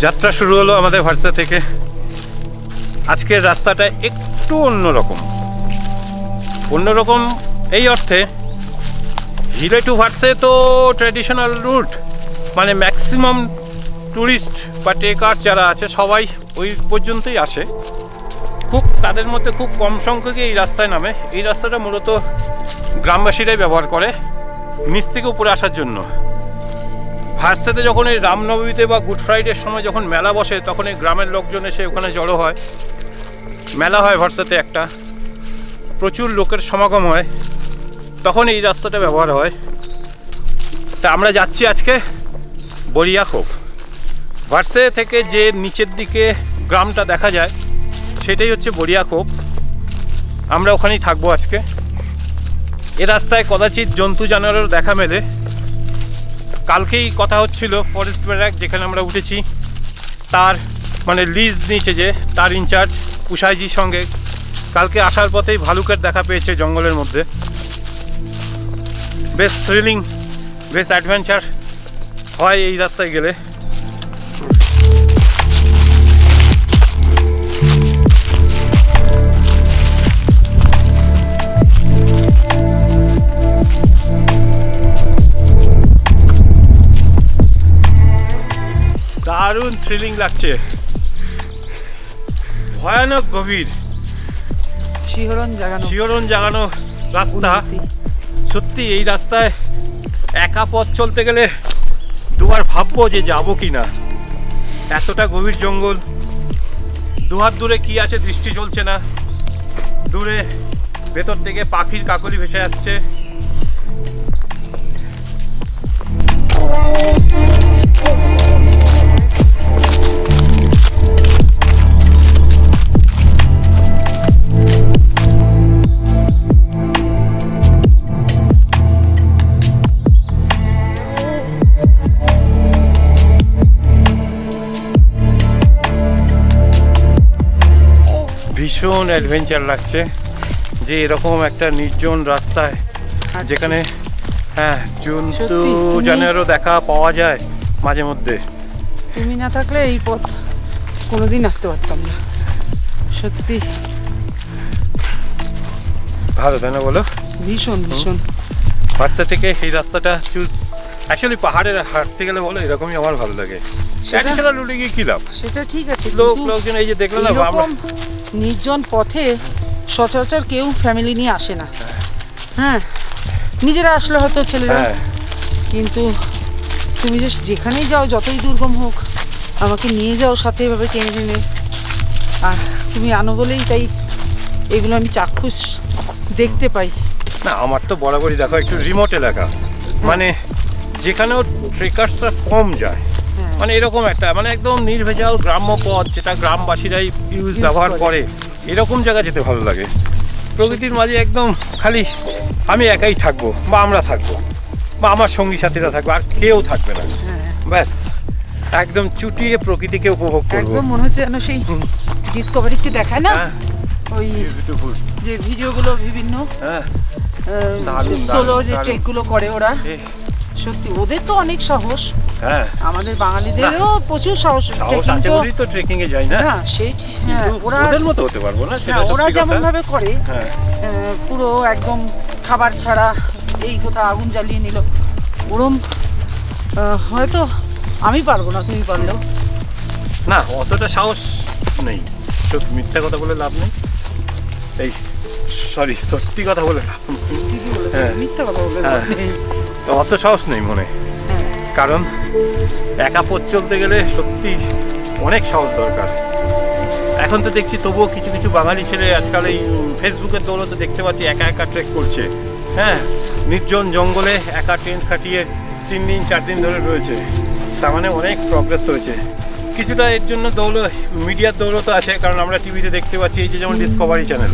যাত্রা শুরু হলো আমাদের ভার্সা থেকে। আজকের রাস্তাটা একটু অন্যরকম এই অর্থে, হিলে টু ভার্সে তো ট্র্যাডিশনাল রুট, মানে ম্যাক্সিমাম ট্যুরিস্ট বা ট্রেকার্স যারা আছে সবাই ওই পর্যন্তই আসে। তাদের মধ্যে খুব কম সংখ্যকই এই রাস্তায় নামে। এই রাস্তাটা মূলত গ্রামবাসীরাই ব্যবহার করে নিচ থেকে উপরে আসার জন্য। ভার্সাতে যখন এই রামনবমীতে বা গুড ফ্রাইডের সময় যখন মেলা বসে, তখন এই গ্রামের লোকজন এসে ওখানে জড়ো হয়। মেলা হয় ভার্সাতে একটা, প্রচুর লোকের সমাগম হয়, তখন এই রাস্তাটা ব্যবহার হয়। তা আমরা যাচ্ছি আজকে বরিয়াখোপ। ভার্সে থেকে যে নিচের দিকে গ্রামটা দেখা যায় সেটাই হচ্ছে বরিয়াখোপ। আমরা ওখানেই থাকবো আজকে। এ রাস্তায় কদাচিৎ জন্তু জানোয়ারের দেখা মেলে। কালকেই কথা হচ্ছিল ফরেস্ট ব্যারাক যেখানে আমরা উঠেছি, তার মানে লিজ নিচে যে তার ইনচার্জ কুশাইজির সঙ্গে কালকে আসার পথেই ভালুকের দেখা পেয়েছে জঙ্গলের মধ্যে। বেশ থ্রিলিং, বেশ অ্যাডভেঞ্চার হয় এই রাস্তায় গেলে। দারুণ থ্রিলিং লাগছে, ভয়ানক গভীর, শিহরণ জাগানো রাস্তা। সত্যি এই রাস্তায় একা পথ চলতে গেলে দুবার ভাববো যে যাবো কি না। এতটা গভীর জঙ্গল, দুহাত দূরে কি আছে দৃষ্টি চলছে না। দূরে ভেতর থেকে পাখির কাকলি ভেসে আসছে। ভীষণ অ্যাডভেঞ্চার লাগছে যে এরকম একটা নির্জন রাস্তায়, যেখানে হ্যাঁ জন্তু জানোয়ারও দেখা পাওয়া যায় মাঝে মধ্যে। তুমি না থাকলে এই পথ কোনোদিন আসতে পারতাম না। সত্যি ভালো, তাই না বলো? ভীষণ ভীষণ। ভার্সা থেকে এই রাস্তাটা চুজ, অ্যাকচুয়ালি পাহাড়ের হাঁটতে গেলে বলো এরকমই আমার ভালো লাগে। ট্র্যাডিশনাল রুটে গিয়ে কি লাভ? সেটা ঠিক আছে, লোকজন এই যে দেখলে না, আমরা নির্জন পথে সচরাচর কেউ ফ্যামিলি নিয়ে আসে না। হ্যাঁ, নিজেরা আসলে হয়তো ছেলেরা, কিন্তু তুমি যেখানেই যাও, যতই দুর্গম হোক, আমাকে নিয়ে যাও সাথে এভাবে টেনে টেনে। আর তুমি আনো বলেই তাই এগুলো আমি চাক্ষুষ দেখতে পাই। না, আমার তো বরাবরই দেখো একটু রিমোট এলাকা, মানে যেখানেও ট্রেকার্সরা কম যায়, মানে এরকম একটা মানে একদম নির্ভেজাল গ্রাম্য পথ যেটা গ্রামবাসীরাই ব্যবহার করে, এরকম জায়গা যেতে ভালো লাগে। প্রকৃতির মাঝে একদম খালি আমি একাই থাকবো, বা আমরা থাকবো, বা আমার সঙ্গী সাথীরা থাকবে, আর কেউ থাকবে না, ব্যাস একদম চুটিয়ে প্রকৃতিকে উপভোগ করবো। একদম মনে হচ্ছে যেন সেই ডিসকভারিতে দেখায় না ওই যে ভিডিওগুলো, বিভিন্ন সোলো যে ট্রেকগুলো করে ওরা, সত্যি ওদের তো অনেক সাহস। আমাদের বাঙালিদেরও প্রচুর সাহস আছে বলেই তো ট্রেকিং এ যায় না। সেই ওরা ওদের মতো হতে পারবো না, সেটা ওরা যেমন ভাবে করে, পুরো একদম খাবার ছাড়া এই কোথাও আগুন জ্বালিয়ে নিল, ওরম হয়তো আমি পারবো না, তুমি পারলেও না, অতটা সাহস নেই। সত্যি মিথ্যা কথা বলে লাভ নেই, এই সত্যি কথা বলে লাভ নেই, মিথ্যা কথা বলে অত সাহস নেই মনে। কারণ একা পথ চলতে গেলে সত্যি অনেক সাহস দরকার। এখন তো দেখছি তবুও কিছু কিছু বাঙালি ছেলে আজকাল এই ফেসবুকের দৌলতে দেখতে পাচ্ছি একা একা ট্রেক করছে। নির্জন জঙ্গলে একা টেন্ট খাটিয়ে 3 দিন 4 দিন ধরে রয়েছে। তার মানে অনেক প্রগ্রেস হয়েছে। কিছুটা এর জন্য মিডিয়ার দৌলত আছে, কারণ আমরা টিভিতে দেখতে পাচ্ছি, এই যে যেমন ডিসকভারি চ্যানেল,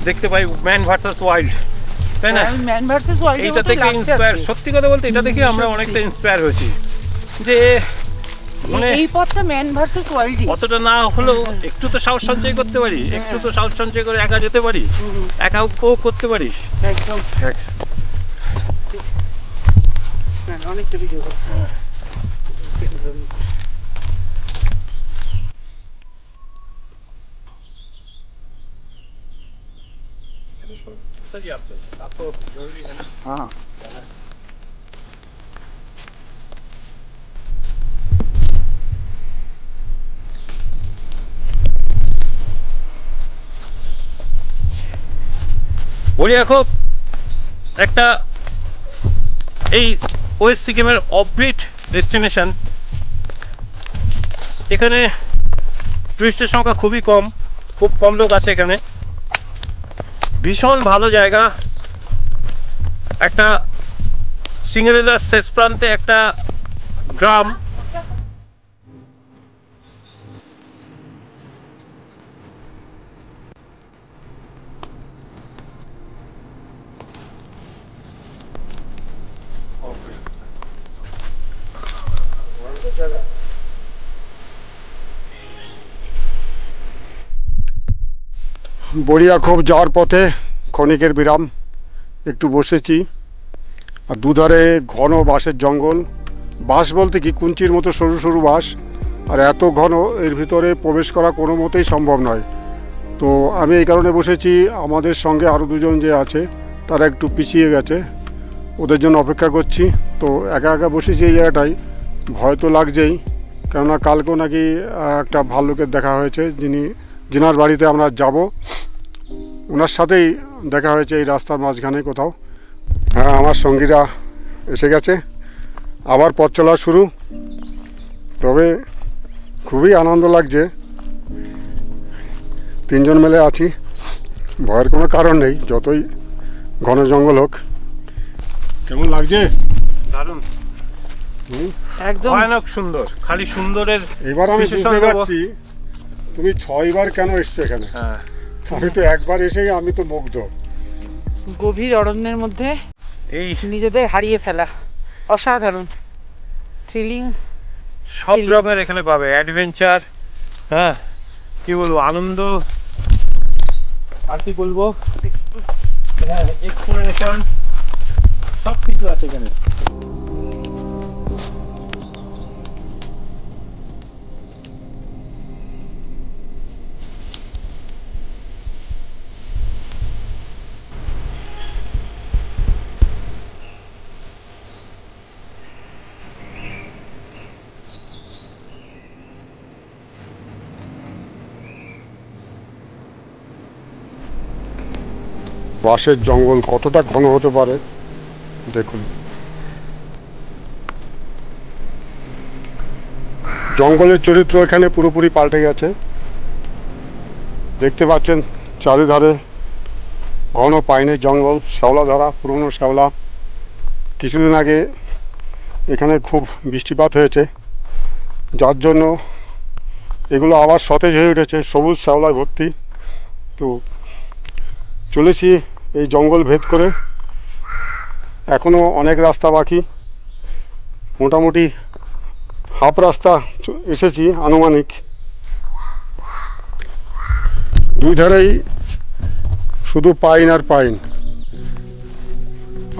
দেখতে পাই ম্যান ভার্সাস ওয়াইল্ড, তাই না? ম্যান ভার্সেস ওয়াইল্ড, এইটা থেকে ইন্সপায়ার, সত্যি কথা বলতে এটা দেখে আমরা অনেকটা ইন্সপায়ার হয়েছি যে মানে এই পথটা ম্যান ভার্সেস ওয়াইল্ড। অতটা না হলেও একটু তো সাহস সঞ্চয় করতে পারি, একটু তো সাহস সঞ্চয় করে একা যেতে পারি, একা উপভোগ করতে পারি। একদম অনেকটা ভিডিও করছি। जी आप आपको जरूरी है ना। हाँ বড়িয়াখোপ একটা এই ওয়েস্ট সিকিমের অফবিট ডেস্টিনেশন। এখানে টুরিস্টের সংখ্যা খুবই কম, খুব কম লোক আছে এখানে। ভীষণ ভালো জায়গা, একটা সিঙ্গারেলার শেষ প্রান্তে একটা গ্রাম। বড়িয়াখোপ যাওয়ার পথে ক্ষণিকের বিরাম, একটু বসেছি। আর দুধারে ঘন বাঁশের জঙ্গল, বাঁশ বলতে কি কুঞ্চির মতো সরু সরু বাঁশ, আর এত ঘন এর ভিতরে প্রবেশ করা কোনো মতেই সম্ভব নয়। তো আমি এই কারণে বসেছি, আমাদের সঙ্গে আরও দুজন যে আছে তারা একটু পিছিয়ে গেছে, ওদের জন্য অপেক্ষা করছি। তো একা একা বসেছি এই জায়গাটায়, ভয় তো লাগছেই, কেননা কালকেও নাকি একটা ভাল্লুকের দেখা হয়েছে, যিনার বাড়িতে আমরা যাব ওনার সাথেই দেখা হয়েছে এই রাস্তার মাঝখানে কোথাও। হ্যাঁ, আমার সঙ্গীরা এসে গেছে, আবার পথ চলা শুরু। তবে খুবই আনন্দ লাগছে, তিনজন মিলে আছি, ভয়ের কোনো কারণ নেই, যতই ঘন জঙ্গল হোক। কেমন লাগছে? দারুণ, একদম ভয়ানক সুন্দর, খালি সুন্দরের। এবার আমি বুঝতে পারছি তুমি 6 বার কেন এসছো এখানে। হ্যাঁ, আমি তো একবার এসেই আমি তো মুগ্ধ। গভীর অরণ্যের মধ্যে এই নিজেদের হারিয়ে ফেলা, অসাধারণ থ্রিলিং। সব রকমের এখানে পাবে, অ্যাডভেঞ্চার, হ্যাঁ কি বলবো, আনন্দ, আর কি বলবো, হ্যাঁ এক্সপ্লোরেশন, সব কিছু আছে এখানে। বাঁশের জঙ্গল কতটা ঘন হতে পারে দেখুন। জঙ্গলের চরিত্র এখানে পুরোপুরি পাল্টে গেছে। দেখতে পাচ্ছেন চারিধারে ঘন পাইনের জঙ্গল, শ্যাওলা ধরা, পুরনো শ্যাওলা। কিছুদিন আগে এখানে খুব বৃষ্টিপাত হয়েছে, যার জন্য এগুলো আবার সতেজ হয়ে উঠেছে, সবুজ শ্যাওলায় ভর্তি। তো চলেছি এই জঙ্গল ভেদ করে, এখনও অনেক রাস্তা বাকি, মোটামুটি হাফ রাস্তা এসেছি আনুমানিক। দুই ধারেই শুধু পাইন আর পাইন,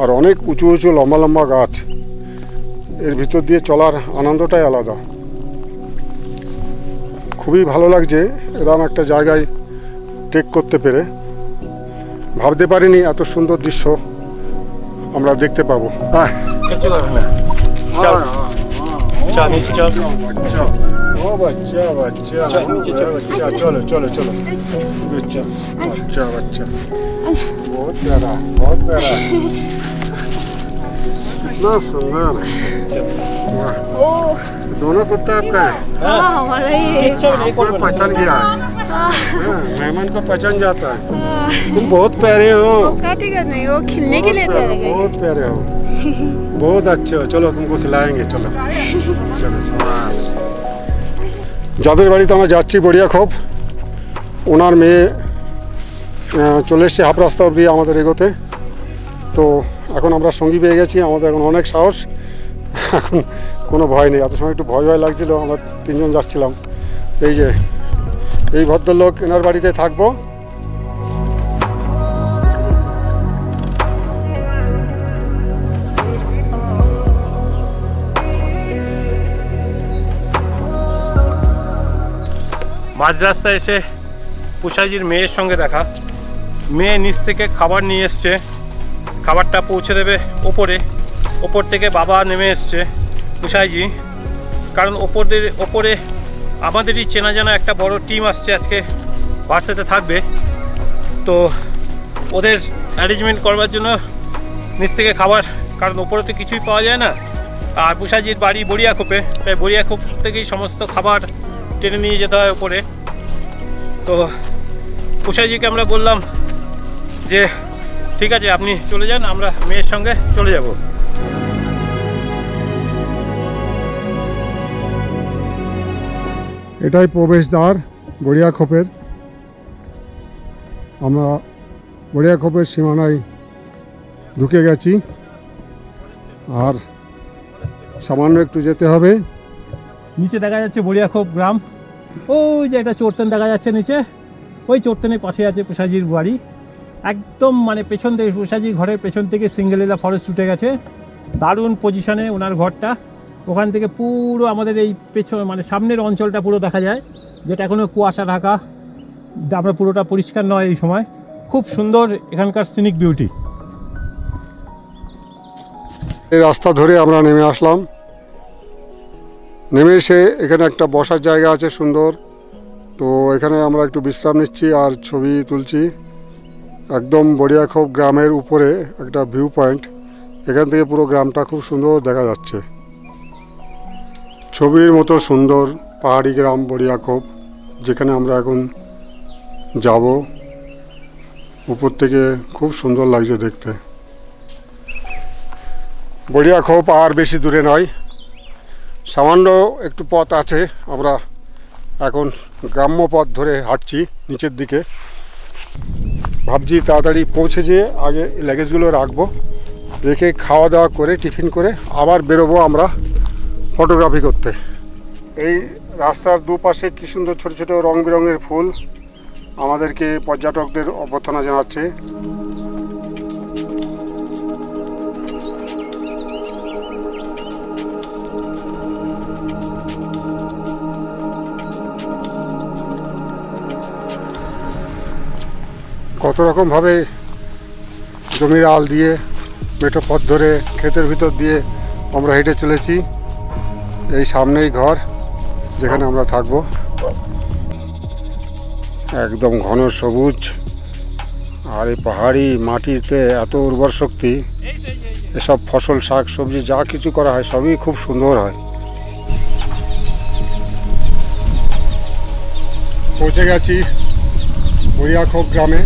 আর অনেক উঁচু উঁচু লম্বা লম্বা গাছ। এর ভিতর দিয়ে চলার আনন্দটাই আলাদা, খুবই ভালো লাগছে এরকম একটা জায়গায় ট্রেক করতে পেরে। ভাবতে পারিনি এত সুন্দর দৃশ্য আমরা দেখতে পাবো। হ্যাঁ, ও বাচ্চা বাচ্চা, চলো চলো চলো, বাচ্চা বাচ্চা, बहुत प्यारा, बहुत प्यारा, कितना सुंदर। ओ दोनों कुत्ता आपका है? हाँ हमारा ही है। आपको पहचान गया है, मेहमान को पहचान जाता है। तुम बहुत प्यारे हो। काटेगा नहीं, वो खिलने के लिए चलेगा। बहुत प्यारे हो, बहुत अच्छे हो। चलो तुमको खिलाएंगे, चलो चलो शाबाश। যাদের বাড়িতে আমরা যাচ্ছি বড়িয়াখোপ, ওনার মেয়ে চলে এসছে হাফ রাস্তা অবধি আমাদের এগোতে। তো এখন আমরা সঙ্গী পেয়ে গেছি, আমাদের এখন অনেক সাহস, এখন কোনো ভয় নেই। এত সময় একটু ভয় ভয় লাগছিল, আমরা তিনজন যাচ্ছিলাম। এই যে এই ভদ্রলোক, এনার বাড়িতে থাকবো। মাঝ রাস্তায় এসে পুষাজির মেয়ের সঙ্গে দেখা, মেয়ে নিচ থেকে খাবার নিয়ে এসছে, খাবারটা পৌঁছে দেবে ওপর থেকে বাবা নেমে এসছে পুষাইজি, কারণ ওপরে আমাদেরই চেনা জানা একটা বড় টিম আসছে আজকে ভার্সেতে থাকবে, তো ওদের অ্যারেঞ্জমেন্ট করবার জন্য নিচ থেকে খাবার, কারণ ওপরে তো কিছুই পাওয়া যায় না, আর পুষাইজির বাড়ি বড়িয়াখোপে, তাই বড়িয়াখোপ থেকেই সমস্ত খাবার টেনে নিয়ে যেতে হয় ওপরে। তো পুষাইজিকে আমরা বললাম যে ঠিক আছে আপনি চলে যান, আমরা মেয়ের সঙ্গে চলে যাব। এটাই প্রবেশদ্বার বড়িয়াখোপের। আমরা বড়িয়াখোপের সীমানায় ঢুকে গেছি, আর সামান্য একটু যেতে হবে। নিচে দেখা যাচ্ছে বড়িয়াখোপ গ্রাম, ওই যে একটা চোরটেন দেখা যাচ্ছে নিচে, ওই চোরটেনের পাশে আছে পুষাইজির বাড়ি, একদম মানে পেছন থেকে পুষাইজির ঘরের পেছন থেকে সিঙ্গেলিলা ফরেস্ট উঠে গেছে, দারুণ পজিশনে ওনার ঘরটা, ওখান থেকে পুরো আমাদের এই পেছন মানে সামনের অঞ্চলটা পুরো দেখা যায়, যেটা এখনো কুয়াশা ঢাকা, আমরা পুরোটা পরিষ্কার নয় এই সময়, খুব সুন্দর এখানকার সিনিক বিউটি। এই রাস্তা ধরে আমরা নেমে আসলাম, নেমে এসে এখানে একটা বসার জায়গা আছে সুন্দর, তো এখানে আমরা একটু বিশ্রাম নিচ্ছি আর ছবি তুলছি। একদম বড়িয়াখোপ গ্রামের উপরে একটা ভিউ পয়েন্ট, এখান থেকে পুরো গ্রামটা খুব সুন্দর দেখা যাচ্ছে, ছবির মতো সুন্দর পাহাড়ি গ্রাম বড়িয়াখোপ, যেখানে আমরা এখন যাব। উপর থেকে খুব সুন্দর লাগছে দেখতে। বড়িয়াখোপ আর বেশি দূরে নয়, সামান্য একটু পথ আছে, আমরা এখন গ্রাম্য পথ ধরে হাঁটছি নিচের দিকে। ভাবছি তাড়াতাড়ি পৌঁছে যেয়ে আগে লাগেজগুলো রাখবো, রেখে খাওয়া দাওয়া করে টিফিন করে আবার বেরোবো আমরা ফটোগ্রাফি করতে। এই রাস্তার দুপাশে কী সুন্দর ছোটো ছোটো রং বেরঙের ফুল আমাদেরকে পর্যটকদের অভ্যর্থনা জানাচ্ছে। কত রকমভাবে জমির আল দিয়ে মেঠো পথ ধরে ক্ষেতের ভিতর দিয়ে আমরা হেঁটে চলেছি। এই সামনেই ঘর যেখানে আমরা থাকব, একদম ঘন সবুজ, আর এই পাহাড়ি মাটিতে এত উর্বর শক্তি, এসব ফসল শাক সবজি যা কিছু করা হয় সবই খুব সুন্দর হয়। পৌঁছে গেছি বড়িয়াখোপ গ্রামে।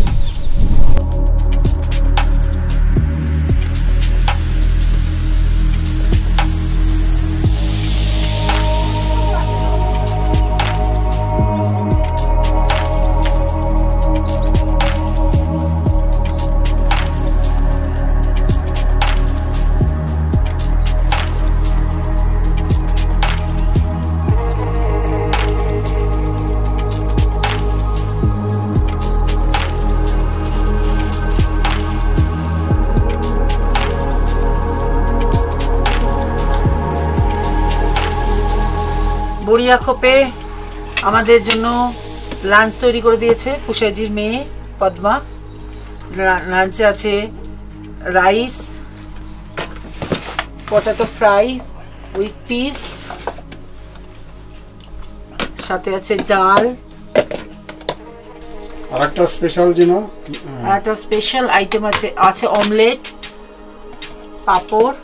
বড়িয়াখোপে আমাদের জন্য লাঞ্চ তৈরি করে দিয়েছে পুষাইজির মেয়ে পদ্মা। লাঞ্চে আছে rice, potato fry with piece, সাথে আছে ডাল, আর একটা স্পেশাল জিনিস, একটা স্পেশাল আইটেম আছে অমলেট, পাঁপড়,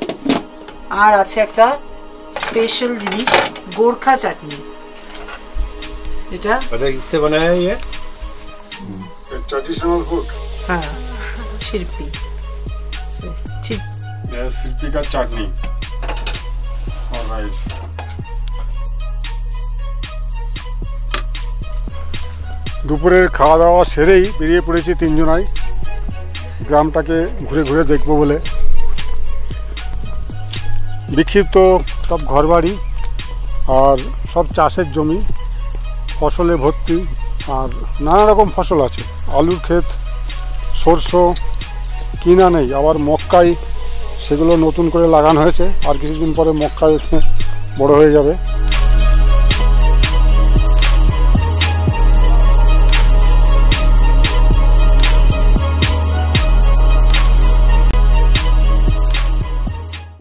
আর আছে একটা স্পেশাল জিনিস গোরখা চাটনি। এটা किससे बनाया है ये? Traditional food. हाँ, छिरपी सिरपी का चाटनी और राइस। দুপুরের খাওয়া দাওয়া সেরেই বেরিয়ে পড়েছি তিনজনাই গ্রামটাকে ঘুরে ঘুরে দেখবো বলে। বিক্ষিপ্ত সব ঘরবাড়ি আর সব চাষের জমি, ফসলে ভর্তি, আর নানা রকম ফসল আছে, আলুর ক্ষেত, সরষে কিনা নেই, আবার মক্কাই সেগুলো নতুন করে লাগানো হয়েছে, আর কিছুদিন পরে মক্কা বড় হয়ে যাবে।